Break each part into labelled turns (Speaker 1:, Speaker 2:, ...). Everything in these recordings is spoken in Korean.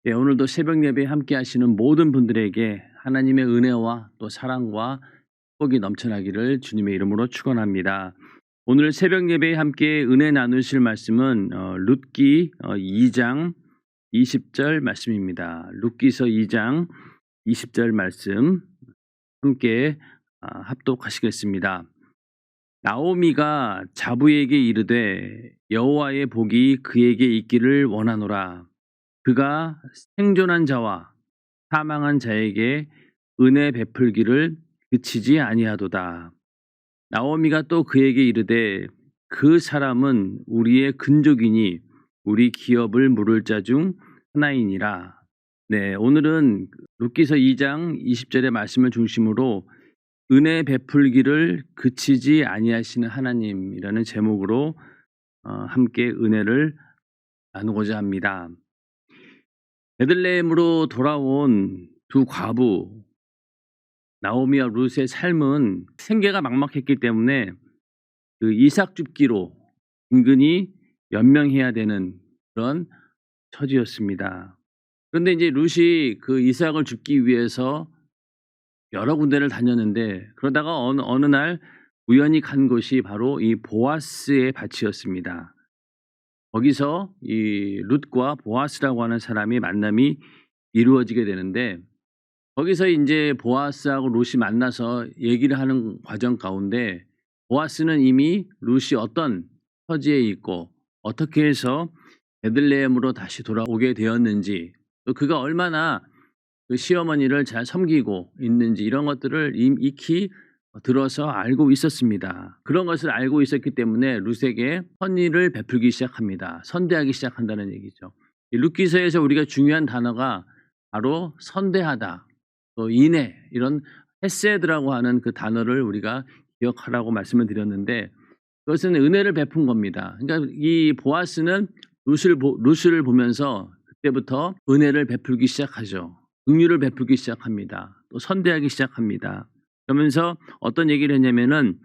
Speaker 1: 예, 오늘도 새벽 예배에 함께 하시는 모든 분들에게 하나님의 은혜와 또 사랑과 복이 넘쳐나기를 주님의 이름으로 축원합니다. 오늘 새벽 예배에 함께 은혜 나누실 말씀은 룻기 2장 20절 말씀입니다. 룻기서 2장 20절 말씀 함께 합독하시겠습니다. 나오미가 자부에게 이르되 여호와의 복이 그에게 있기를 원하노라. 그가 생존한 자와 사망한 자에게 은혜 베풀기를 그치지 아니하도다. 나오미가 또 그에게 이르되 그 사람은 우리의 근족이니 우리 기업을 물을 자 중 하나이니라. 네, 오늘은 룻기서 2장 20절의 말씀을 중심으로 은혜 베풀기를 그치지 아니하시는 하나님이라는 제목으로 함께 은혜를 나누고자 합니다. 베들레헴으로 돌아온 두 과부 나오미와 룻의 삶은 생계가 막막했기 때문에 그 이삭 줍기로 은근히 연명해야 되는 그런 처지였습니다. 그런데 이제 룻이 그 이삭을 줍기 위해서 여러 군데를 다녔는데 그러다가 어느 날 우연히 간 곳이 바로 이 보아스의 밭이었습니다. 거기서 이 룻과 보아스라고 하는 사람이 만남이 이루어지게 되는데 거기서 이제 보아스하고 룻이 만나서 얘기를 하는 과정 가운데 보아스는 이미 룻이 어떤 처지에 있고 어떻게 해서 베들레헴으로 다시 돌아오게 되었는지 또 그가 얼마나 그 시어머니를 잘 섬기고 있는지 이런 것들을 익히 들어서 알고 있었습니다. 그런 것을 알고 있었기 때문에 룻에게 선의를 베풀기 시작합니다. 선대하기 시작한다는 얘기죠. 이 룻기서에서 우리가 중요한 단어가 바로 선대하다, 또 인애, 이런 헤세드라고 하는 그 단어를 우리가 기억하라고 말씀을 드렸는데 그것은 은혜를 베푼 겁니다. 그러니까 이 보아스는 룻을 보면서 그때부터 은혜를 베풀기 시작하죠. 긍휼을 베풀기 시작합니다. 또 선대하기 시작합니다. 그러면서 어떤 얘기를 했냐면은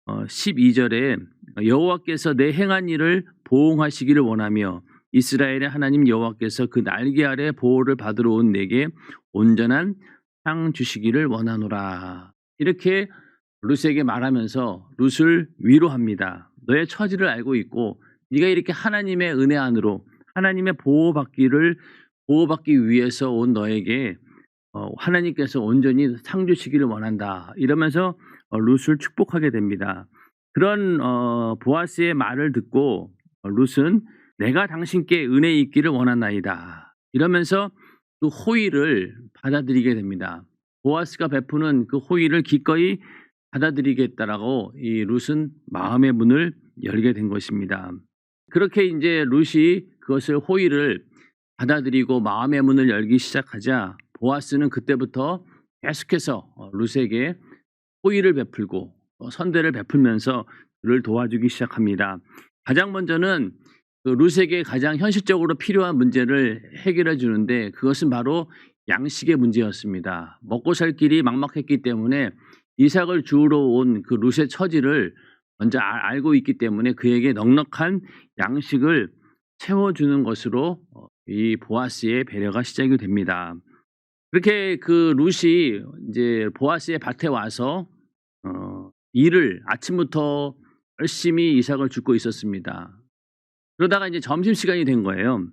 Speaker 1: 12절에 여호와께서 내 행한 일을 보응하시기를 원하며 이스라엘의 하나님 여호와께서 그 날개 아래 보호를 받으러 온 내게 온전한 상 주시기를 원하노라. 이렇게 룻에게 말하면서 룻을 위로합니다. 너의 처지를 알고 있고 네가 이렇게 하나님의 은혜 안으로 하나님의 보호받기 위해서 온 너에게 하나님께서 온전히 상 주시기를 원한다. 이러면서 룻을 축복하게 됩니다. 그런 보아스의 말을 듣고 룻은 내가 당신께 은혜 있기를 원하나이다. 이러면서 그 호의를 받아들이게 됩니다. 보아스가 베푸는 그 호의를 기꺼이 받아들이겠다라고 이 룻은 마음의 문을 열게 된 것입니다. 그렇게 이제 룻이 그것을 호의를 받아들이고 마음의 문을 열기 시작하자 보아스는 그때부터 계속해서 룻에게 호의를 베풀고 선대를 베풀면서 그를 도와주기 시작합니다. 가장 먼저는 그 룻에게 가장 현실적으로 필요한 문제를 해결해 주는데 그것은 바로 양식의 문제였습니다. 먹고 살 길이 막막했기 때문에 이삭을 주우러 온 그 룻의 처지를 먼저 알고 있기 때문에 그에게 넉넉한 양식을 채워주는 것으로 이 보아스의 배려가 시작이 됩니다. 그렇게 그 룻이 이제 보아스의 밭에 와서 일을 아침부터 열심히 이삭을 줍고 있었습니다. 그러다가 이제 점심시간이 된 거예요.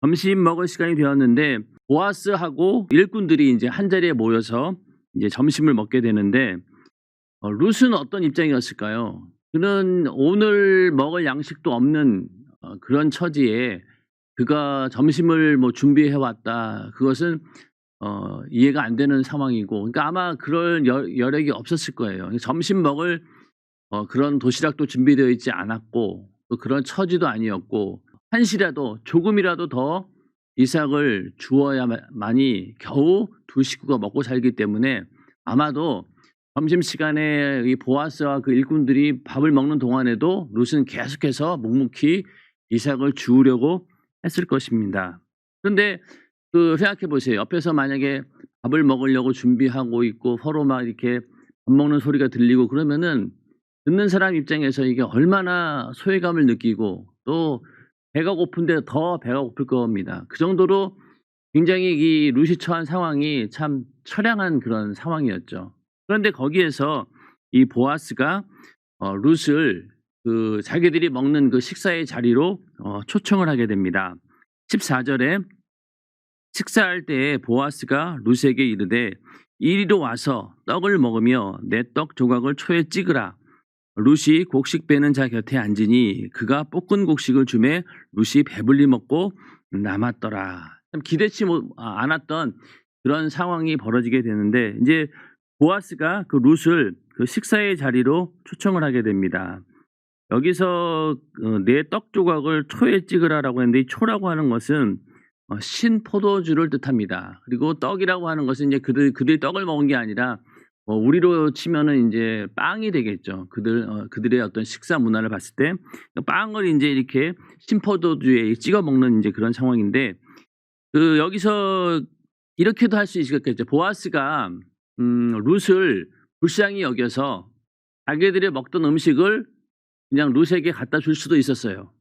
Speaker 1: 점심 먹을 시간이 되었는데 보아스하고 일꾼들이 이제 한자리에 모여서 이제 점심을 먹게 되는데 룻은 어떤 입장이었을까요? 그는 오늘 먹을 양식도 없는 그런 처지에 그가 점심을 뭐 준비해 왔다. 그것은 이해가 안 되는 상황이고, 그러니까 아마 그럴 여력이 없었을 거예요. 점심 먹을 그런 도시락도 준비되어 있지 않았고, 또 그런 처지도 아니었고, 한시라도 조금이라도 더 이삭을 주어야만이 겨우 두 식구가 먹고 살기 때문에 아마도 점심시간에 이 보아스와 그 일꾼들이 밥을 먹는 동안에도 룻은 계속해서 묵묵히 이삭을 주우려고 했을 것입니다. 그런데 그 생각해 보세요. 옆에서 만약에 밥을 먹으려고 준비하고 있고 서로 막 이렇게 밥 먹는 소리가 들리고 그러면은 듣는 사람 입장에서 이게 얼마나 소외감을 느끼고 또 배가 고픈데 더 배가 고플 겁니다. 그 정도로 굉장히 이 룻이 처한 상황이 참 처량한 그런 상황이었죠. 그런데 거기에서 이 보아스가 룻을 그 자기들이 먹는 그 식사의 자리로 초청을 하게 됩니다. 14절에 식사할 때에 보아스가 룻에게 이르되 이리로 와서 떡을 먹으며 내 떡 조각을 초에 찍으라. 룻이 곡식 빼는 자 곁에 앉으니 그가 볶은 곡식을 주매 룻이 배불리 먹고 남았더라. 참 기대치 않았던 그런 상황이 벌어지게 되는데 이제 보아스가 그 룻을 그 식사의 자리로 초청을 하게 됩니다. 여기서 내 떡 조각을 초에 찍으라라고 했는데 이 초라고 하는 것은 신 포도주를 뜻합니다. 그리고 떡이라고 하는 것은 이제 그들이 떡을 먹은 게 아니라 우리로 치면은 이제 빵이 되겠죠. 그들의 어떤 식사 문화를 봤을 때 빵을 이제 이렇게 신포도주에 찍어 먹는 이제 그런 상황인데 여기서 이렇게도 할 수 있겠죠. 보아스가 룻을 불쌍히 여겨서 자기들이 먹던 음식을 그냥 룻에게 갖다 줄 수도 있었어요.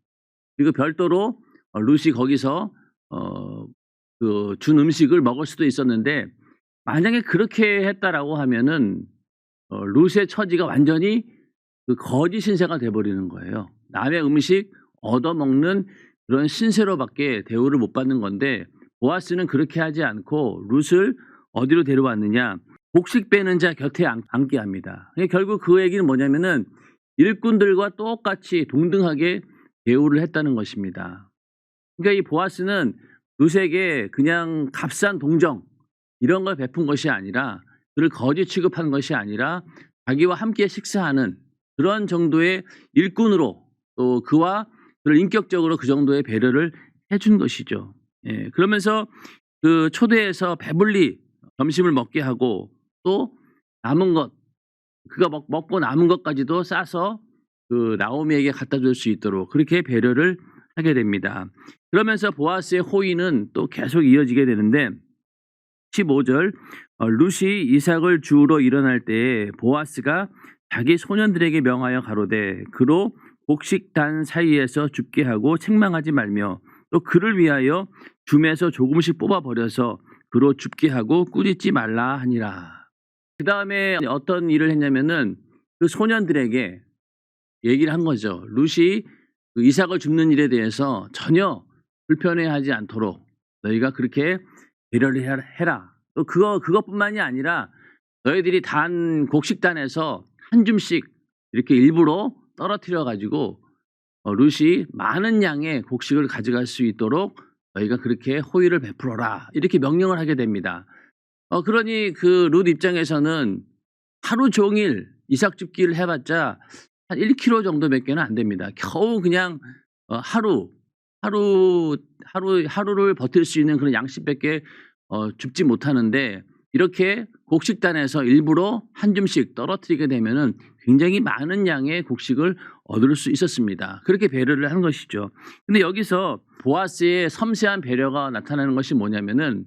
Speaker 1: 그리고 별도로 룻이 거기서 준 음식을 먹을 수도 있었는데 만약에 그렇게 했다라고 하면은 룻의 처지가 완전히 그 거짓 신세가 돼버리는 거예요. 남의 음식 얻어먹는 그런 신세로밖에 대우를 못 받는 건데 보아스는 그렇게 하지 않고 룻을 어디로 데려왔느냐? 곡식 빼는 자 곁에 앉게 합니다. 결국 그 얘기는 뭐냐면은 일꾼들과 똑같이 동등하게 대우를 했다는 것입니다. 그러니까 이 보아스는 룻에게 그냥 값싼 동정 이런 걸 베푼 것이 아니라 그를 거지 취급한 것이 아니라 자기와 함께 식사하는 그런 정도의 일꾼으로 또 그를 인격적으로 그 정도의 배려를 해준 것이죠. 예, 그러면서 그 초대해서 배불리 점심을 먹게 하고 또 남은 것 그가 먹고 남은 것까지도 싸서 그 나오미에게 갖다 줄 수 있도록 그렇게 배려를 하게 됩니다. 그러면서 보아스의 호의는 또 계속 이어지게 되는데 15절 룻이 이삭을 주우러 일어날 때에 보아스가 자기 소년들에게 명하여 가로되 그로 곡식단 사이에서 줍게 하고 책망하지 말며 또 그를 위하여 줌에서 조금씩 뽑아버려서 그로 줍게 하고 꾸짖지 말라 하니라. 그 다음에 어떤 일을 했냐면은 그 소년들에게 얘기를 한 거죠. 룻이 그 이삭을 줍는 일에 대해서 전혀 불편해하지 않도록 너희가 그렇게 배려를 해라. 또 그것뿐만이 아니라 너희들이 단 곡식단에서 한 줌씩 이렇게 일부러 떨어뜨려 가지고 룻이 많은 양의 곡식을 가져갈 수 있도록 너희가 그렇게 호의를 베풀어라. 이렇게 명령을 하게 됩니다. 그러니 그 룻 입장에서는 하루 종일 이삭 줍기를 해봤자 한 1kg 정도밖에는 안 됩니다. 겨우 그냥 하루를 버틸 수 있는 그런 양식밖에 줍지 못하는데 이렇게 곡식단에서 일부러 한 줌씩 떨어뜨리게 되면은 굉장히 많은 양의 곡식을 얻을 수 있었습니다. 그렇게 배려를 하는 것이죠. 근데 여기서 보아스의 섬세한 배려가 나타나는 것이 뭐냐면은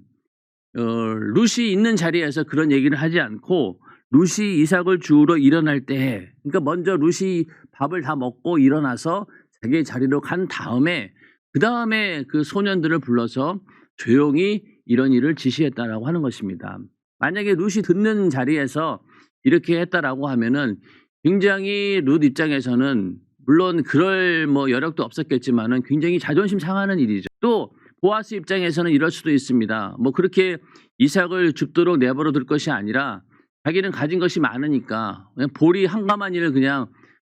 Speaker 1: 룻이 있는 자리에서 그런 얘기를 하지 않고 룻이 이삭을 주우러 일어날 때 그러니까 먼저 룻이 밥을 다 먹고 일어나서 자기의 자리로 간 다음에 그 다음에 그 소년들을 불러서 조용히 이런 일을 지시했다라고 하는 것입니다. 만약에 룻이 듣는 자리에서 이렇게 했다라고 하면은 굉장히 룻 입장에서는 물론 그럴 여력도 없었겠지만은 굉장히 자존심 상하는 일이죠. 또 보아스 입장에서는 이럴 수도 있습니다. 그렇게 이삭을 줍도록 내버려 둘 것이 아니라 자기는 가진 것이 많으니까 그냥 보리 한가만 일을 그냥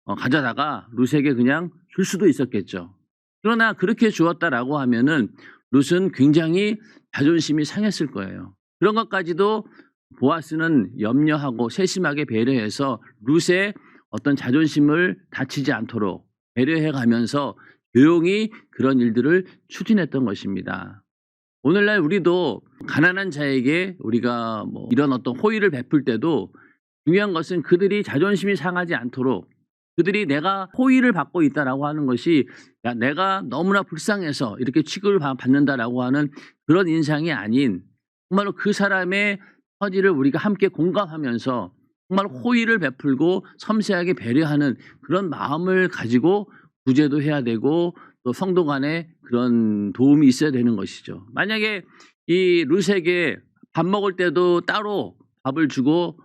Speaker 1: 가져다가 룻에게 그냥 줄 수도 있었겠죠. 그러나 그렇게 주었다라고 하면은 룻은 굉장히 자존심이 상했을 거예요. 그런 것까지도 보아스는 염려하고 세심하게 배려해서 룻의 어떤 자존심을 다치지 않도록 배려해 가면서 조용히 그런 일들을 추진했던 것입니다. 오늘날 우리도 가난한 자에게 우리가 이런 어떤 호의를 베풀 때도 중요한 것은 그들이 자존심이 상하지 않도록 그들이 내가 호의를 받고 있다라고 하는 것이 내가 너무나 불쌍해서 이렇게 취급을 받는다라고 하는 그런 인상이 아닌 정말로 그 사람의 처지를 우리가 함께 공감하면서 정말 호의를 베풀고 섬세하게 배려하는 그런 마음을 가지고 구제도 해야 되고 또 성도 간에 그런 도움이 있어야 되는 것이죠. 만약에 이 룻에게 밥 먹을 때도 따로 밥을 주고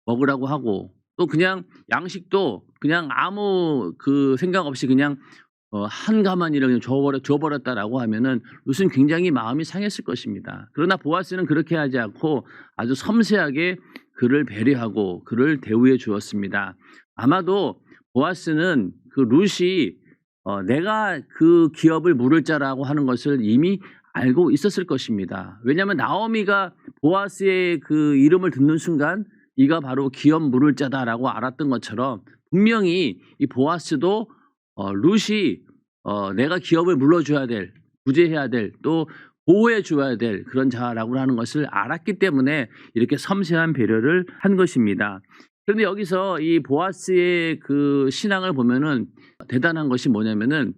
Speaker 1: 먹으라고 하고, 또 그냥 양식도 그냥 아무 그 생각 없이 그냥 한 가마니를 그냥 줘 버렸다라고 하면은 룻은 굉장히 마음이 상했을 것입니다. 그러나 보아스는 그렇게 하지 않고 아주 섬세하게 그를 배려하고 그를 대우해 주었습니다. 아마도 보아스는 그 룻이 내가 그 기업을 물을 자라고 하는 것을 이미 알고 있었을 것입니다. 왜냐하면 나오미가 보아스의 그 이름을 듣는 순간 이가 바로 기업 물을 자다라고 알았던 것처럼, 분명히 이 보아스도 룻이 내가 기업을 물어줘야 될, 구제해야 될, 또 보호해 줘야 될 그런 자라고 하는 것을 알았기 때문에 이렇게 섬세한 배려를 한 것입니다. 그런데 여기서 이 보아스의 그 신앙을 보면은 대단한 것이 뭐냐면은,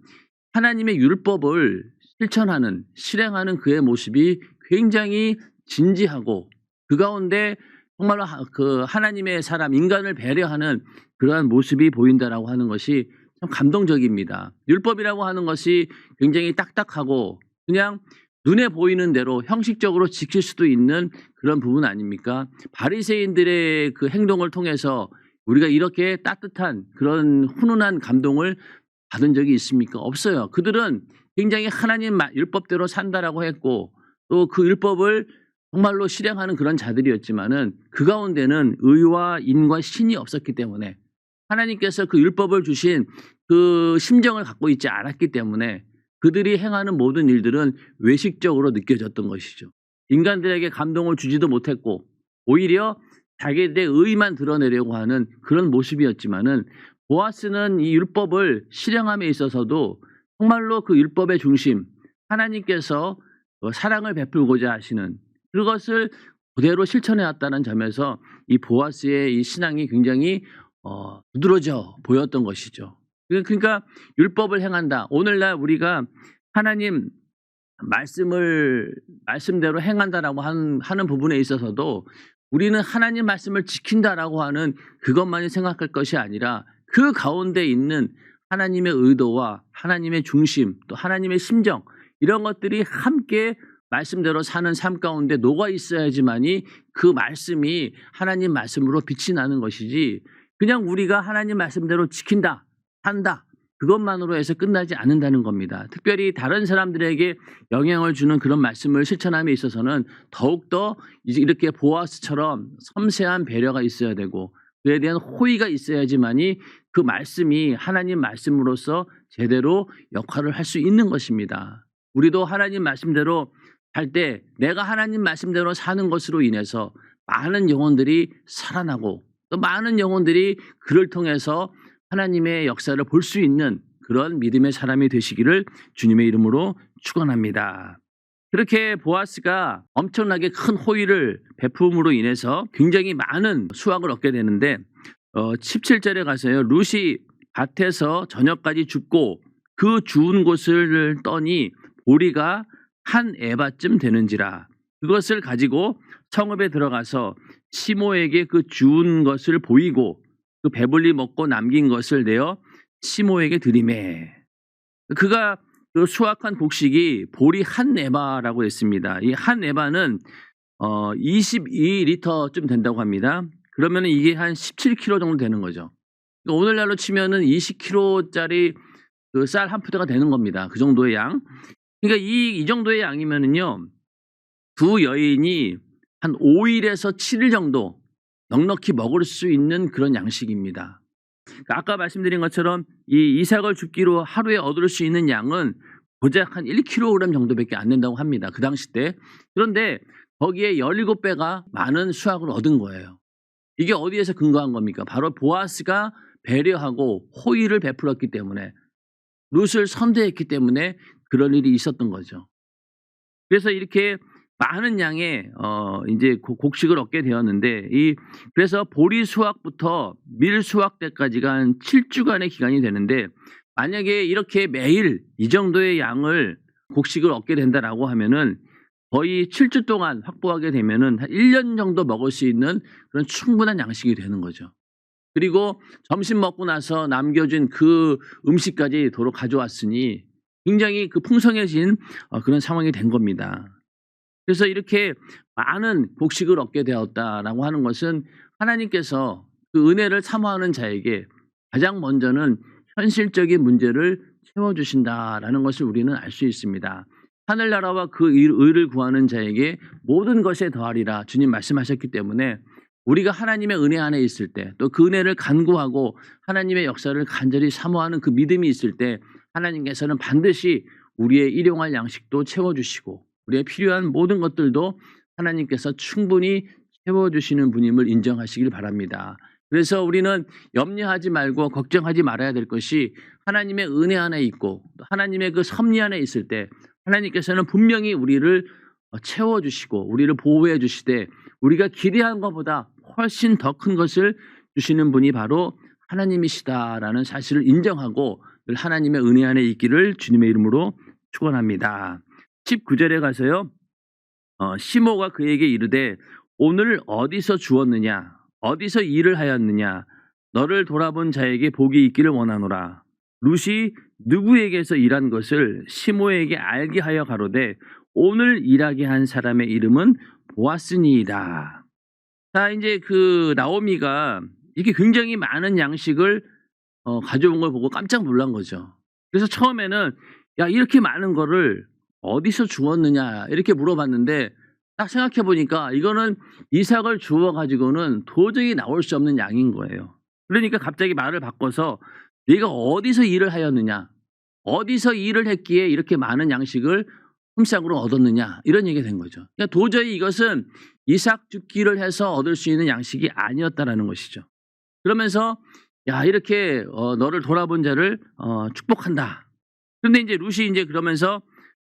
Speaker 1: 하나님의 율법을 실천하는, 실행하는 그의 모습이 굉장히 진지하고, 그 가운데 정말로 그 하나님의 사람, 인간을 배려하는 그러한 모습이 보인다라고 하는 것이 참 감동적입니다. 율법이라고 하는 것이 굉장히 딱딱하고 그냥 눈에 보이는 대로 형식적으로 지킬 수도 있는 그런 부분 아닙니까? 바리새인들의 그 행동을 통해서 우리가 이렇게 따뜻한 그런 훈훈한 감동을 받은 적이 있습니까? 없어요. 그들은 굉장히 하나님 율법대로 산다라고 했고, 또 그 율법을 정말로 실행하는 그런 자들이었지만은 그 가운데는 의와 인과 신이 없었기 때문에, 하나님께서 그 율법을 주신 그 심정을 갖고 있지 않았기 때문에 그들이 행하는 모든 일들은 외식적으로 느껴졌던 것이죠. 인간들에게 감동을 주지도 못했고 오히려 자기들의 의만 드러내려고 하는 그런 모습이었지만은, 보아스는 이 율법을 실행함에 있어서도 정말로 그 율법의 중심, 하나님께서 사랑을 베풀고자 하시는 그것을 그대로 실천해 왔다는 점에서 이 보아스의 이 신앙이 굉장히 두드러져 보였던 것이죠. 그러니까 율법을 행한다. 오늘날 우리가 하나님 말씀대로 행한다라고 하는 부분에 있어서도 우리는 하나님 말씀을 지킨다라고 하는 그것만이 생각할 것이 아니라, 그 가운데 있는 하나님의 의도와 하나님의 중심, 또 하나님의 심정, 이런 것들이 함께 말씀대로 사는 삶 가운데 녹아 있어야지만이 그 말씀이 하나님 말씀으로 빛이 나는 것이지, 그냥 우리가 하나님 말씀대로 지킨다, 한다, 그것만으로 해서 끝나지 않는다는 겁니다. 특별히 다른 사람들에게 영향을 주는 그런 말씀을 실천함에 있어서는 더욱더 이렇게 보아스처럼 섬세한 배려가 있어야 되고, 그에 대한 호의가 있어야지만이 그 말씀이 하나님 말씀으로서 제대로 역할을 할 수 있는 것입니다. 우리도 하나님 말씀대로 할 때 내가 하나님 말씀대로 사는 것으로 인해서 많은 영혼들이 살아나고, 또 많은 영혼들이 그를 통해서 하나님의 역사를 볼 수 있는 그런 믿음의 사람이 되시기를 주님의 이름으로 축원합니다. 그렇게 보아스가 엄청나게 큰 호의를 베품으로 인해서 굉장히 많은 수확을 얻게 되는데, 17절에 가서요, 룻이 밭에서 저녁까지 줍고 그 주운 곳을 떠니 보리가 한 에바쯤 되는지라. 그것을 가지고 성읍에 들어가서 시모에게 그 주운 것을 보이고 그 배불리 먹고 남긴 것을 내어 시모에게 드리매. 그가 그 수확한 곡식이 보리 한 에바라고 했습니다. 이 한 에바는 22리터쯤 된다고 합니다. 그러면 이게 한 17kg 정도 되는 거죠. 그러니까 오늘날로 치면은 20kg짜리 그 쌀 한 푸대가 되는 겁니다. 그 정도의 양. 그러니까 이 정도의 양이면은요, 두 여인이 한 5일에서 7일 정도 넉넉히 먹을 수 있는 그런 양식입니다. 그러니까 아까 말씀드린 것처럼 이 이삭을 줍기로 하루에 얻을 수 있는 양은 고작 한 1kg 정도밖에 안 된다고 합니다. 그 당시 때. 그런데 거기에 17배가 많은 수확을 얻은 거예요. 이게 어디에서 근거한 겁니까? 바로 보아스가 배려하고 호의를 베풀었기 때문에, 룻을 선대했기 때문에 그런 일이 있었던 거죠. 그래서 이렇게 많은 양의 이제 곡식을 얻게 되었는데, 그래서 보리 수확부터 밀 수확 때까지가 한 7주간의 기간이 되는데, 만약에 이렇게 매일 이 정도의 양을 곡식을 얻게 된다라고 하면은 거의 7주 동안 확보하게 되면은 한 1년 정도 먹을 수 있는 그런 충분한 양식이 되는 거죠. 그리고 점심 먹고 나서 남겨진 그 음식까지 도로 가져왔으니 굉장히 그 풍성해진 그런 상황이 된 겁니다. 그래서 이렇게 많은 복식을 얻게 되었다라고 하는 것은 하나님께서 그 은혜를 사모하는 자에게 가장 먼저는 현실적인 문제를 채워주신다라는 것을 우리는 알 수 있습니다. 하늘나라와 그 의를 구하는 자에게 모든 것에 더하리라 주님 말씀하셨기 때문에 우리가 하나님의 은혜 안에 있을 때, 또 그 은혜를 간구하고 하나님의 역사를 간절히 사모하는 그 믿음이 있을 때 하나님께서는 반드시 우리의 일용할 양식도 채워주시고 우리의 필요한 모든 것들도 하나님께서 충분히 채워주시는 분임을 인정하시길 바랍니다. 그래서 우리는 염려하지 말고 걱정하지 말아야 될 것이 하나님의 은혜 안에 있고 하나님의 그 섭리 안에 있을 때 하나님께서는 분명히 우리를 채워주시고 우리를 보호해 주시되 우리가 기대한 것보다 훨씬 더 큰 것을 주시는 분이 바로 하나님이시다라는 사실을 인정하고 늘 하나님의 은혜 안에 있기를 주님의 이름으로 축원합니다. 19절에 가서요. 시모가 그에게 이르되 오늘 어디서 주었느냐 어디서 일을 하였느냐 너를 돌아본 자에게 복이 있기를 원하노라. 룻이 누구에게서 일한 것을 시모에게 알게 하여 가로되 오늘 일하게 한 사람의 이름은 보아스니이다. 자, 이제 그 나오미가 이렇게 굉장히 많은 양식을 가져온 걸 보고 깜짝 놀란 거죠. 그래서 처음에는 야, 이렇게 많은 거를 어디서 주었느냐 이렇게 물어봤는데 딱 생각해 보니까 이거는 이삭을 주워 가지고는 도저히 나올 수 없는 양인 거예요. 그러니까 갑자기 말을 바꿔서 네가 어디서 일을 하였느냐 어디서 일을 했기에 이렇게 많은 양식을 흠상으로 얻었느냐 이런 얘기가 된 거죠. 그러니까 도저히 이것은 이삭 죽기를 해서 얻을 수 있는 양식이 아니었다라는 것이죠. 그러면서 야, 이렇게 너를 돌아본 자를 축복한다. 그런데 이제 룻이 이제 그러면서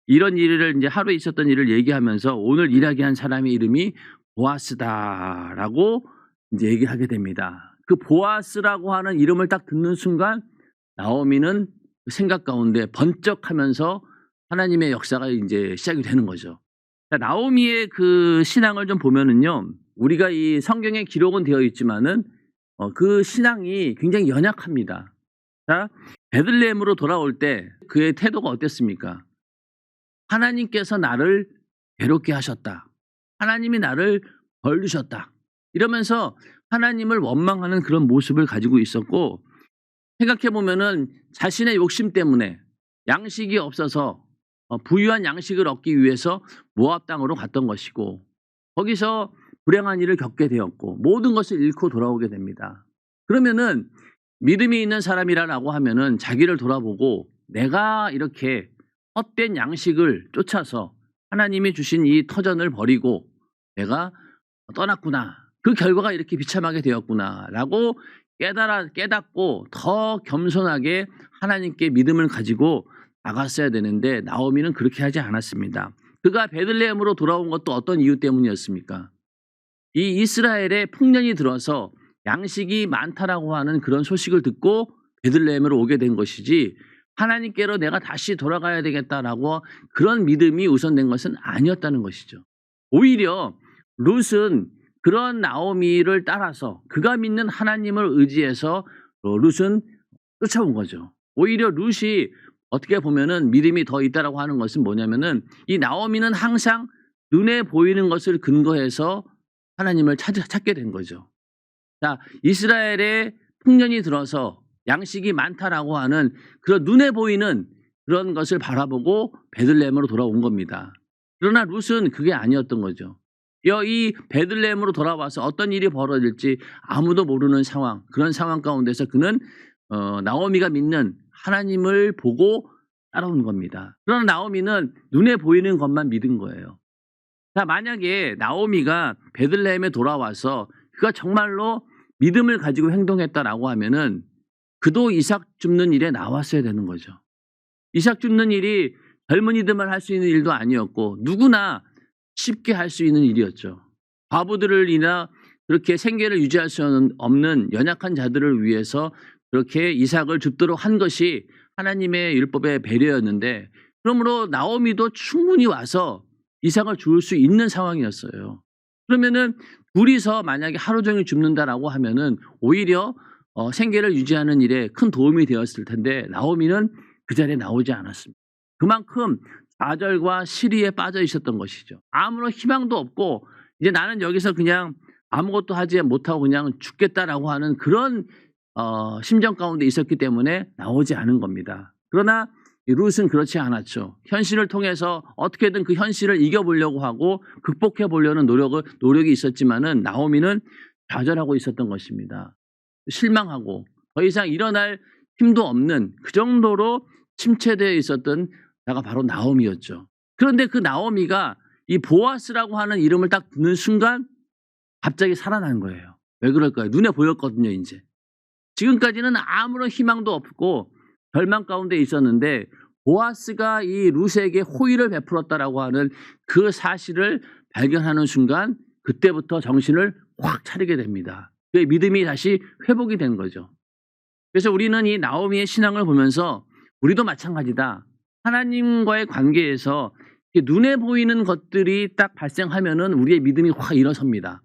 Speaker 1: 이런 일을 이제 하루에 있었던 일을 얘기하면서 오늘 일하게 한 사람의 이름이 보아스다라고 이제 얘기를 하게 됩니다. 그 보아스라고 하는 이름을 딱 듣는 순간 나오미는 생각 가운데 번쩍하면서 하나님의 역사가 이제 시작이 되는 거죠. 나오미의 그 신앙을 좀 보면은요, 우리가 이 성경에 기록은 되어 있지만은 그 신앙이 굉장히 연약합니다. 자, 베들레헴으로 돌아올 때 그의 태도가 어땠습니까? 하나님께서 나를 괴롭게 하셨다. 하나님이 나를 벌주셨다. 이러면서 하나님을 원망하는 그런 모습을 가지고 있었고, 생각해 보면은 자신의 욕심 때문에 양식이 없어서 부유한 양식을 얻기 위해서 모압 땅으로 갔던 것이고 거기서 불행한 일을 겪게 되었고 모든 것을 잃고 돌아오게 됩니다. 그러면은 믿음이 있는 사람이라고 하면은 자기를 돌아보고 내가 이렇게 헛된 양식을 쫓아서 하나님이 주신 이 터전을 버리고 내가 떠났구나. 그 결과가 이렇게 비참하게 되었구나 라고 깨닫고 더 겸손하게 하나님께 믿음을 가지고 나갔어야 되는데 나오미는 그렇게 하지 않았습니다. 그가 베들레헴으로 돌아온 것도 어떤 이유 때문이었습니까? 이 이스라엘에 풍년이 들어서 양식이 많다라고 하는 그런 소식을 듣고 베들레헴으로 오게 된 것이지 하나님께로 내가 다시 돌아가야 되겠다라고 그런 믿음이 우선된 것은 아니었다는 것이죠. 오히려 룻은 그런 나오미를 따라서 그가 믿는 하나님을 의지해서 룻은 쫓아온 거죠. 오히려 룻이 어떻게 보면은 믿음이 더 있다라고 하는 것은 뭐냐면은 이 나오미는 항상 눈에 보이는 것을 근거해서 하나님을 찾게 된 거죠. 자, 이스라엘에 풍년이 들어서 양식이 많다라고 하는 그런 눈에 보이는 그런 것을 바라보고 베들레헴으로 돌아온 겁니다. 그러나 룻은 그게 아니었던 거죠. 이 베들레헴으로 돌아와서 어떤 일이 벌어질지 아무도 모르는 상황, 그런 상황 가운데서 그는 나오미가 믿는 하나님을 보고 따라온 겁니다. 그러나 나오미는 눈에 보이는 것만 믿은 거예요. 자, 만약에 나오미가 베들레헴에 돌아와서 그가 정말로 믿음을 가지고 행동했다라고 하면은 그도 이삭 줍는 일에 나왔어야 되는 거죠. 이삭 줍는 일이 젊은이들만 할 수 있는 일도 아니었고 누구나 쉽게 할 수 있는 일이었죠. 과부들을 인하 그렇게 생계를 유지할 수 없는 연약한 자들을 위해서 그렇게 이삭을 줍도록 한 것이 하나님의 율법의 배려였는데 그러므로 나오미도 충분히 와서 이삭을 줄 수 있는 상황이었어요. 그러면은 둘이서 만약에 하루 종일 줍는다라고 하면은 오히려 생계를 유지하는 일에 큰 도움이 되었을 텐데 나오미는 그 자리에 나오지 않았습니다. 그만큼 좌절과 시리에 빠져 있었던 것이죠. 아무런 희망도 없고 이제 나는 여기서 그냥 아무것도 하지 못하고 그냥 죽겠다라고 하는 그런 심정 가운데 있었기 때문에 나오지 않은 겁니다. 그러나 이 룻은 그렇지 않았죠. 현실을 통해서 어떻게든 그 현실을 이겨보려고 하고 극복해 보려는 노력이 있었지만은 나오미는 좌절하고 있었던 것입니다. 실망하고 더 이상 일어날 힘도 없는 그 정도로 침체되어 있었던 자가 바로 나오미였죠. 그런데 그 나오미가 이 보아스라고 하는 이름을 딱 듣는 순간 갑자기 살아난 거예요. 왜 그럴까요? 눈에 보였거든요, 이제. 지금까지는 아무런 희망도 없고 절망 가운데 있었는데 보아스가 이 룻에게 호의를 베풀었다라고 하는 그 사실을 발견하는 순간 그때부터 정신을 확 차리게 됩니다. 그의 믿음이 다시 회복이 된 거죠. 그래서 우리는 이 나오미의 신앙을 보면서 우리도 마찬가지다. 하나님과의 관계에서 눈에 보이는 것들이 딱 발생하면은 우리의 믿음이 확 일어섭니다.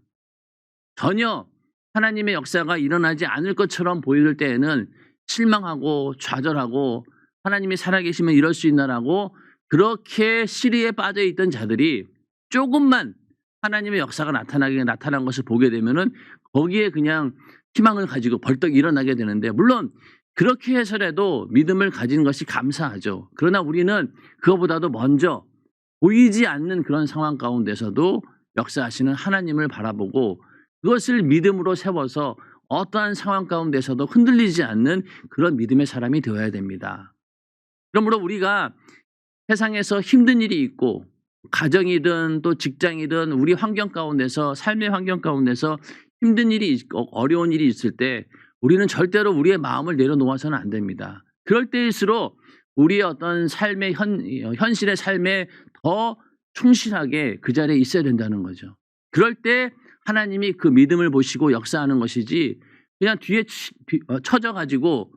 Speaker 1: 전혀 하나님의 역사가 일어나지 않을 것처럼 보일 때에는 실망하고 좌절하고 하나님이 살아계시면 이럴 수 있나라고 그렇게 시리에 빠져 있던 자들이 조금만 하나님의 역사가 나타난 것을 보게 되면은 거기에 그냥 희망을 가지고 벌떡 일어나게 되는데, 물론 그렇게 해서라도 믿음을 가진 것이 감사하죠. 그러나 우리는 그거보다도 먼저 보이지 않는 그런 상황 가운데서도 역사하시는 하나님을 바라보고 그것을 믿음으로 세워서 어떠한 상황 가운데서도 흔들리지 않는 그런 믿음의 사람이 되어야 됩니다. 그러므로 우리가 세상에서 힘든 일이 있고 가정이든 또 직장이든 우리 환경 가운데서 삶의 환경 가운데서 힘든 일이 있고 어려운 일이 있을 때 우리는 절대로 우리의 마음을 내려놓아서는 안 됩니다. 그럴 때일수록 우리의 어떤 삶의 현실의 삶에 더 충실하게 그 자리에 있어야 된다는 거죠. 그럴 때 하나님이 그 믿음을 보시고 역사하는 것이지 그냥 뒤에 처져가지고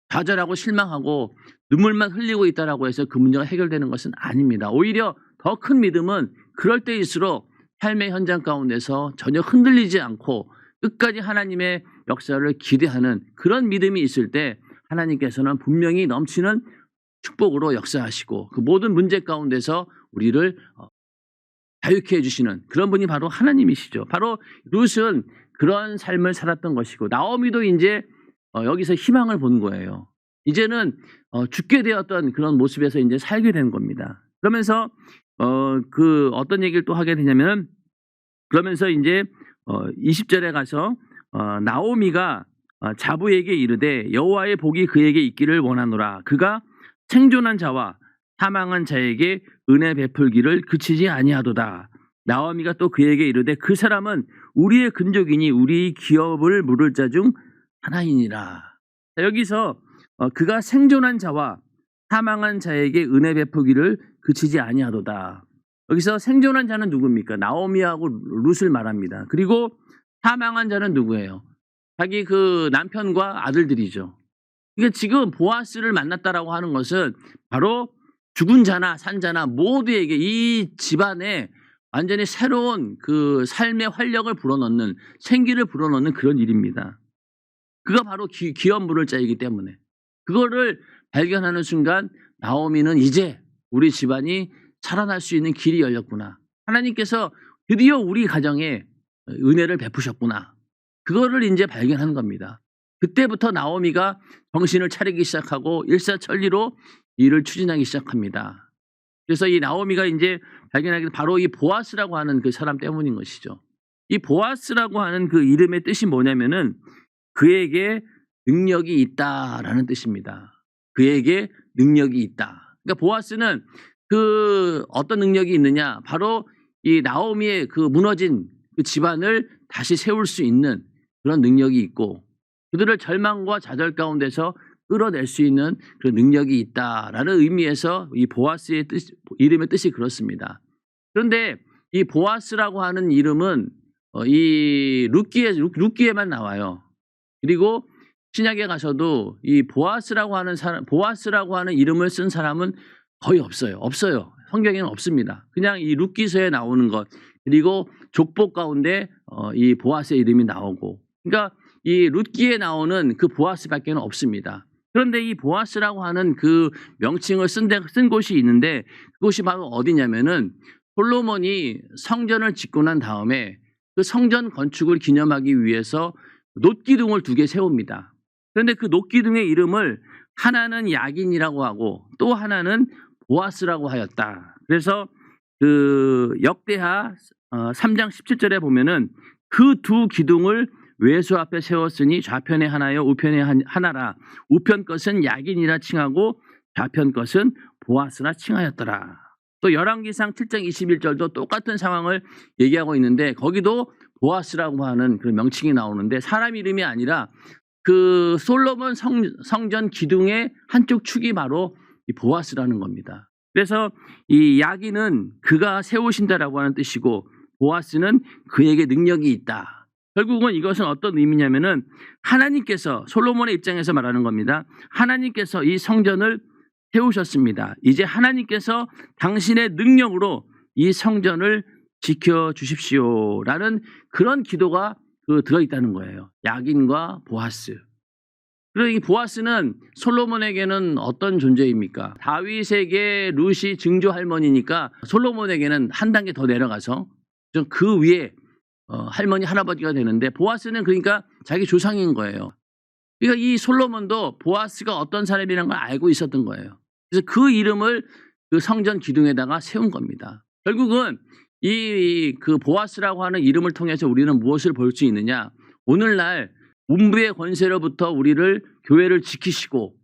Speaker 1: 좌절하고 실망하고 눈물만 흘리고 있다라고 해서 그 문제가 해결되는 것은 아닙니다. 오히려 더 큰 믿음은 그럴 때일수록 삶의 현장 가운데서 전혀 흔들리지 않고 끝까지 하나님의 역사를 기대하는 그런 믿음이 있을 때 하나님께서는 분명히 넘치는 축복으로 역사하시고 그 모든 문제 가운데서 우리를 자유케 해주시는 그런 분이 바로 하나님이시죠. 바로 룻은 그런 삶을 살았던 것이고 나오미도 이제 여기서 희망을 본 거예요. 이제는 죽게 되었던 그런 모습에서 이제 살게 된 겁니다. 그러면서 그 어떤 얘기를 또 하게 되냐면, 그러면서 이제 20절에 가서 나오미가 자부에게 이르되 여호와의 복이 그에게 있기를 원하노라. 그가 생존한 자와 사망한 자에게 은혜 베풀기를 그치지 아니하도다. 나오미가 또 그에게 이르되 그 사람은 우리의 근족이니 우리 기업을 물을 자 중 하나이니라. 여기서 그가 생존한 자와 사망한 자에게 은혜 베풀기를 그치지 아니하도다. 여기서 생존한 자는 누굽니까? 나오미하고 룻을 말합니다. 그리고 사망한 자는 누구예요? 자기 그 남편과 아들들이죠. 그러니까 지금 보아스를 만났다라고 하는 것은 바로 죽은 자나 산 자나 모두에게 이 집안에 완전히 새로운 그 삶의 활력을 불어넣는, 생기를 불어넣는 그런 일입니다. 그가 바로 기업 물을 자이기 때문에 그거를 발견하는 순간 나오미는 이제 우리 집안이 살아날 수 있는 길이 열렸구나. 하나님께서 드디어 우리 가정에 은혜를 베푸셨구나. 그거를 이제 발견한 겁니다. 그때부터 나오미가 정신을 차리기 시작하고 일사천리로 일을 추진하기 시작합니다. 그래서 이 나오미가 이제 발견하게 바로 이 보아스라고 하는 그 사람 때문인 것이죠. 이 보아스라고 하는 그 이름의 뜻이 뭐냐면은 그에게 능력이 있다라는 뜻입니다. 그에게 능력이 있다. 그러니까 보아스는 그 어떤 능력이 있느냐? 바로 이 나오미의 그 무너진 그 집안을 다시 세울 수 있는 그런 능력이 있고 그들을 절망과 좌절 가운데서 끌어낼 수 있는 그런 능력이 있다라는 의미에서 이 보아스의 이름의 뜻이 그렇습니다. 그런데 이 보아스라고 하는 이름은 이 룻기에만 나와요. 그리고 신약에 가서도 이 보아스라고 하는 이름을 쓴 사람은 거의 없어요. 성경에는 없습니다. 그냥 이 룻기서에 나오는 것, 그리고 족보 가운데 이 보아스의 이름이 나오고, 그러니까 이 룻기에 나오는 그 보아스밖에는 없습니다. 그런데 이 보아스라고 하는 그 명칭을 쓴 곳이 있는데 그곳이 바로 어디냐면은 솔로몬이 성전을 짓고 난 다음에 그 성전 건축을 기념하기 위해서 놋기둥을 2개 세웁니다. 그런데 그 놋기둥의 이름을 하나는 야긴이라고 하고 또 하나는 보아스라고 하였다. 그래서 그 역대하 3장 17절에 보면은 그 2 기둥을 외수 앞에 세웠으니 좌편에 하나요 우편에 하나라. 우편 것은 야긴이라 칭하고 좌편 것은 보아스라 칭하였더라. 또 열왕기상 7장 21절도 똑같은 상황을 얘기하고 있는데 거기도 보아스라고 하는 그 명칭이 나오는데 사람 이름이 아니라 그 솔로몬 성전 기둥의 한쪽 축이 바로 이 보아스라는 겁니다. 그래서 이 야긴은 그가 세우신다라고 하는 뜻이고 보아스는 그에게 능력이 있다. 결국은 이것은 어떤 의미냐면은 하나님께서 솔로몬의 입장에서 말하는 겁니다. 하나님께서 이 성전을 세우셨습니다. 이제 하나님께서 당신의 능력으로 이 성전을 지켜주십시오라는 그런 기도가 들어있다는 거예요. 야긴과 보아스. 그리고 이 보아스는 솔로몬에게는 어떤 존재입니까? 다윗에게 룻이 증조 할머니니까 솔로몬에게는 한 단계 더 내려가서 좀 그 위에 할머니 할아버지가 되는데 보아스는 그러니까 자기 조상인 거예요. 그러니까 이 솔로몬도 보아스가 어떤 사람이라는 걸 알고 있었던 거예요. 그래서 그 이름을 그 성전 기둥에다가 세운 겁니다. 결국은 그 보아스라고 하는 이름을 통해서 우리는 무엇을 볼 수 있느냐? 오늘날 문부의 권세로부터 우리를 교회를 지키시고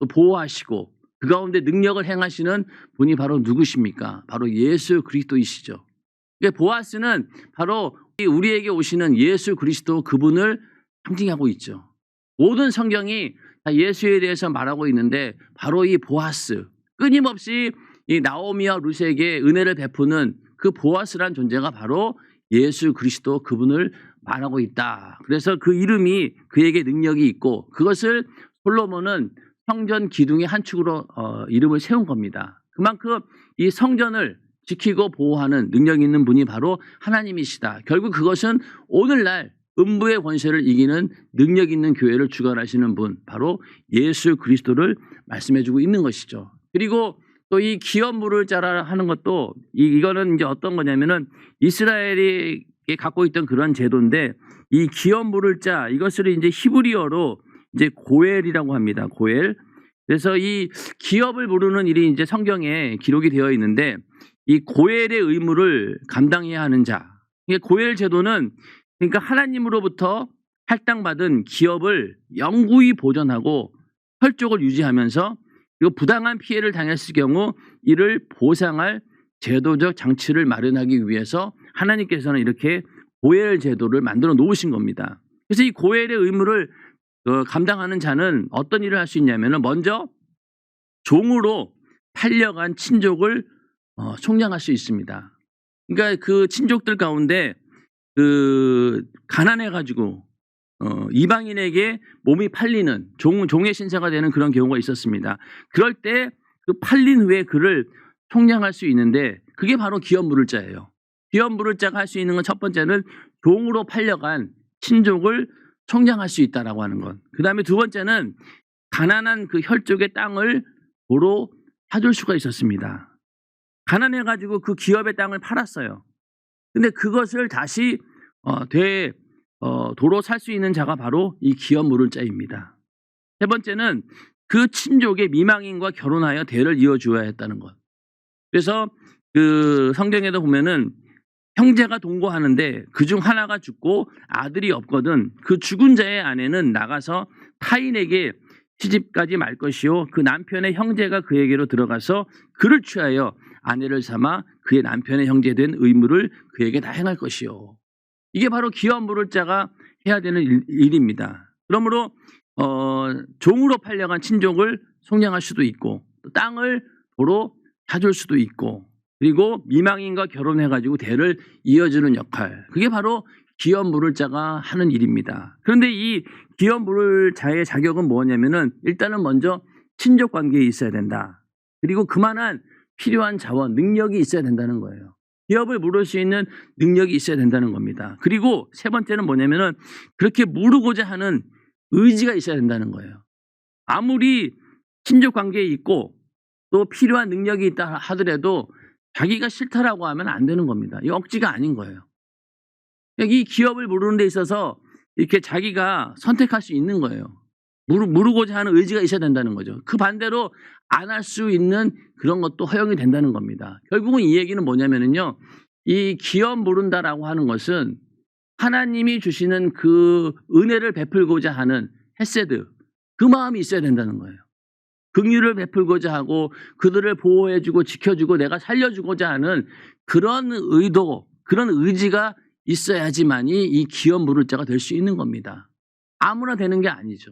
Speaker 1: 또 보호하시고 그 가운데 능력을 행하시는 분이 바로 누구십니까? 바로 예수 그리스도이시죠. 그러니까 보아스는 바로 우리에게 오시는 예수 그리스도 그분을 상징하고 있죠. 모든 성경이 다 예수에 대해서 말하고 있는데 바로 이 보아스, 끊임없이 이 나오미와 룻에게 은혜를 베푸는 그 보아스란 존재가 바로 예수 그리스도 그분을 말하고 있다. 그래서 그 이름이 그에게 능력이 있고 그것을 솔로몬은 성전 기둥의 한 축으로 이름을 세운 겁니다. 그만큼 이 성전을 지키고 보호하는 능력 있는 분이 바로 하나님이시다. 결국 그것은 오늘날 음부의 권세를 이기는 능력 있는 교회를 주관하시는 분 바로 예수 그리스도를 말씀해주고 있는 것이죠. 그리고 또 이 기업 물을 자라 하는 것도 이거는 이제 어떤 거냐면은 이스라엘이 갖고 있던 그런 제도인데 이 기업 물을 자 이것을 이제 히브리어로 이제 고엘이라고 합니다. 고엘. 그래서 이 기업을 부르는 일이 이제 성경에 기록이 되어 있는데 이 고엘의 의무를 감당해야 하는 자. 고엘 제도는 그러니까 하나님으로부터 할당받은 기업을 영구히 보존하고 혈족을 유지하면서 그리고 부당한 피해를 당했을 경우 이를 보상할 제도적 장치를 마련하기 위해서 하나님께서는 이렇게 고엘 제도를 만들어 놓으신 겁니다. 그래서 이 고엘의 의무를 감당하는 자는 어떤 일을 할 수 있냐면 먼저 종으로 팔려간 친족을 속량할 수 있습니다. 그러니까 그 친족들 가운데 가난해가지고 이방인에게 몸이 팔리는 종의 신세가 되는 그런 경우가 있었습니다. 그럴 때 그 팔린 후에 그를 속량할 수 있는데 그게 바로 기업 물을 자예요. 기업 물을 자가 할 수 있는 건 첫 번째는 종으로 팔려간 친족을 속량할 수 있다라고 하는 것. 그 다음에 두 번째는 가난한 그 혈족의 땅을 도로 사줄 수가 있었습니다. 가난해가지고 그 기업의 땅을 팔았어요. 근데 그것을 다시 도로 살 수 있는 자가 바로 이 기업 물을 자입니다. 세 번째는 그 친족의 미망인과 결혼하여 대를 이어주어야 했다는 것. 그래서 그 성경에도 보면은 형제가 동거하는데 그중 하나가 죽고 아들이 없거든 그 죽은 자의 아내는 나가서 타인에게 시집가지 말 것이요 그 남편의 형제가 그에게로 들어가서 그를 취하여 아내를 삼아 그의 남편의 형제 된 의무를 그에게 다 행할 것이요. 이게 바로 기업 물을 자가 해야 되는 일입니다. 그러므로 종으로 팔려간 친족을 속량할 수도 있고 땅을 도로 사줄 수도 있고 그리고 미망인과 결혼해가지고 대를 이어주는 역할 그게 바로 기업 물을 자가 하는 일입니다. 그런데 이 기업 물을 자의 자격은 뭐냐면은 일단은 먼저 친족 관계에 있어야 된다. 그리고 그만한 필요한 자원, 능력이 있어야 된다는 거예요. 기업을 물을 수 있는 능력이 있어야 된다는 겁니다. 그리고 세 번째는 뭐냐면은 그렇게 물으고자 하는 의지가 있어야 된다는 거예요. 아무리 친족 관계에 있고 또 필요한 능력이 있다 하더라도 자기가 싫다라고 하면 안 되는 겁니다. 이 억지가 아닌 거예요. 이 기업을 모르는 데 있어서 이렇게 자기가 선택할 수 있는 거예요. 모르고자 하는 의지가 있어야 된다는 거죠. 그 반대로 안 할 수 있는 그런 것도 허용이 된다는 겁니다. 결국은 이 얘기는 뭐냐면은요. 이 기업 모른다라고 하는 것은 하나님이 주시는 그 은혜를 베풀고자 하는 헤세드, 그 마음이 있어야 된다는 거예요. 긍휼을 베풀고자 하고 그들을 보호해주고 지켜주고 내가 살려주고자 하는 그런 의도, 그런 의지가 있어야지만이 이 기업 물을 자가 될 수 있는 겁니다. 아무나 되는 게 아니죠.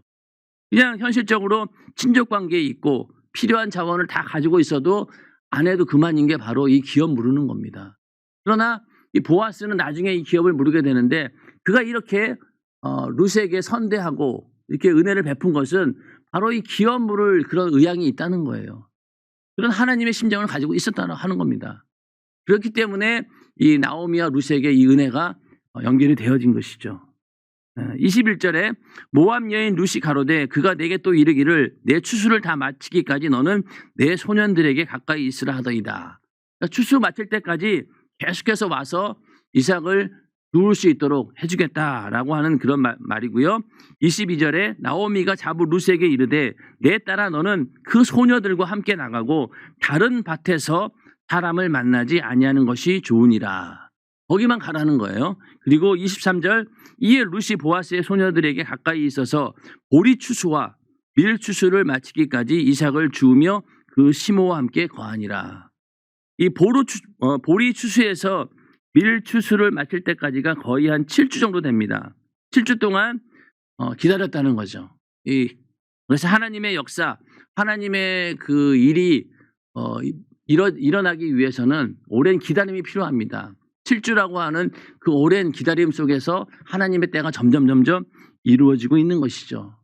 Speaker 1: 그냥 현실적으로 친족 관계에 있고 필요한 자원을 다 가지고 있어도 안 해도 그만인 게 바로 이 기업 물으는 겁니다. 그러나 이 보아스는 나중에 이 기업을 물게 되는데 그가 이렇게 룻에게 선대하고 이렇게 은혜를 베푼 것은 바로 이 기업 물을 그런 의향이 있다는 거예요. 그런 하나님의 심정을 가지고 있었다는 하는 겁니다. 그렇기 때문에 이 나오미와 룻에게 이 은혜가 연결이 되어진 것이죠. 21절에 모압 여인 룻이 가로되 그가 내게 또 이르기를 내 추수를 다 마치기까지 너는 내 소년들에게 가까이 있으라 하더이다. 그러니까 추수 마칠 때까지 계속해서 와서 이삭을 누울 수 있도록 해주겠다라고 하는 그런 말이고요. 22절에 나오미가 자부 룻에게 이르되 내 딸아 너는 그 소녀들과 함께 나가고 다른 밭에서 사람을 만나지 아니하는 것이 좋으니라. 거기만 가라는 거예요. 그리고 23절 이에 룻이 보아스의 소녀들에게 가까이 있어서 보리 추수와 밀 추수를 마치기까지 이삭을 주우며 그 시모와 함께 거하니라. 이 보리 추수에서 밀 추수를 마칠 때까지가 거의 한 7주 정도 됩니다. 7주 동안 기다렸다는 거죠. 그래서 하나님의 역사, 하나님의 그 일이 일어나기 위해서는 오랜 기다림이 필요합니다. 7주라고 하는 그 오랜 기다림 속에서 하나님의 때가 점점 이루어지고 있는 것이죠.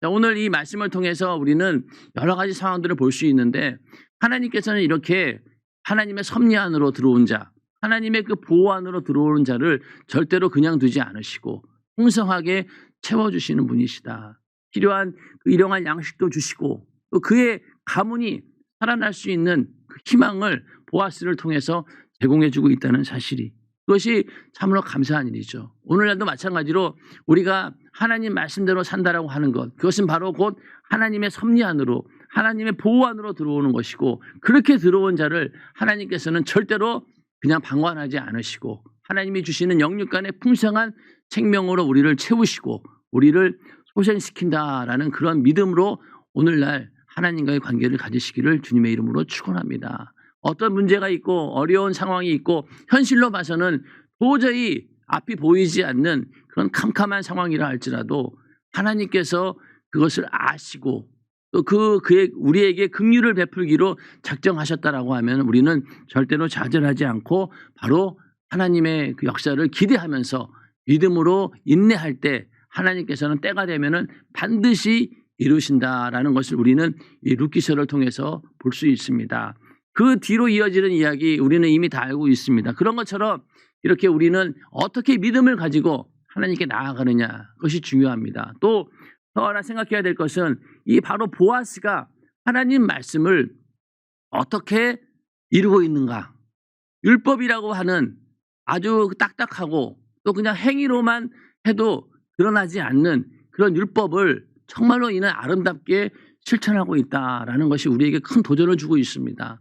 Speaker 1: 오늘 이 말씀을 통해서 우리는 여러 가지 상황들을 볼 수 있는데 하나님께서는 이렇게 하나님의 섭리 안으로 들어온 자, 하나님의 그 보호 안으로 들어오는 자를 절대로 그냥 두지 않으시고 풍성하게 채워주시는 분이시다. 필요한 그 일용할 양식도 주시고 또 그의 가문이 살아날 수 있는 그 희망을 보아스를 통해서 제공해주고 있다는 사실이, 그것이 참으로 감사한 일이죠. 오늘날도 마찬가지로 우리가 하나님 말씀대로 산다라고 하는 것, 그것은 바로 곧 하나님의 섭리 안으로, 하나님의 보호 안으로 들어오는 것이고, 그렇게 들어온 자를 하나님께서는 절대로 그냥 방관하지 않으시고 하나님이 주시는 영육간의 풍성한 생명으로 우리를 채우시고 우리를 소생시킨다라는 그런 믿음으로 오늘날 하나님과의 관계를 가지시기를 주님의 이름으로 축원합니다. 어떤 문제가 있고 어려운 상황이 있고 현실로 봐서는 도저히 앞이 보이지 않는 그런 캄캄한 상황이라 할지라도 하나님께서 그것을 아시고 또 그의 우리에게 긍휼을 베풀기로 작정하셨다라고 하면 우리는 절대로 좌절하지 않고 바로 하나님의 그 역사를 기대하면서 믿음으로 인내할 때 하나님께서는 때가 되면은 반드시 이루신다라는 것을 우리는 이 룻기서를 통해서 볼 수 있습니다. 그 뒤로 이어지는 이야기 우리는 이미 다 알고 있습니다. 그런 것처럼 이렇게 우리는 어떻게 믿음을 가지고 하나님께 나아가느냐, 그것이 중요합니다. 또 하나 생각해야 될 것은 이 바로 보아스가 하나님 말씀을 어떻게 이루고 있는가. 율법이라고 하는 아주 딱딱하고 또 그냥 행위로만 해도 드러나지 않는 그런 율법을 정말로 이는 아름답게 실천하고 있다라는 것이 우리에게 큰 도전을 주고 있습니다.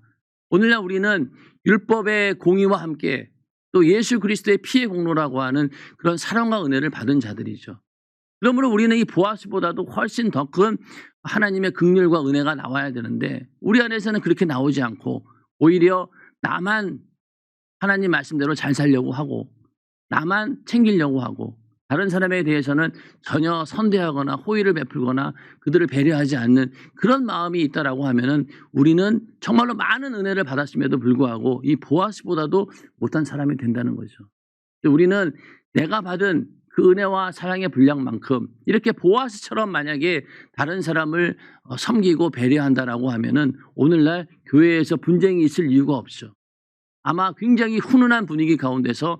Speaker 1: 오늘날 우리는 율법의 공의와 함께 또 예수 그리스도의 피의 공로라고 하는 그런 사랑과 은혜를 받은 자들이죠. 그러므로 우리는 이 보아스보다도 훨씬 더 큰 하나님의 긍휼과 은혜가 나와야 되는데 우리 안에서는 그렇게 나오지 않고 오히려 나만 하나님 말씀대로 잘 살려고 하고 나만 챙기려고 하고 다른 사람에 대해서는 전혀 선대하거나 호의를 베풀거나 그들을 배려하지 않는 그런 마음이 있다라고 하면은 우리는 정말로 많은 은혜를 받았음에도 불구하고 이 보아스보다도 못한 사람이 된다는 거죠. 우리는 내가 받은 그 은혜와 사랑의 분량만큼 이렇게 보아스처럼 만약에 다른 사람을 섬기고 배려한다라고 하면은 오늘날 교회에서 분쟁이 있을 이유가 없죠. 아마 굉장히 훈훈한 분위기 가운데서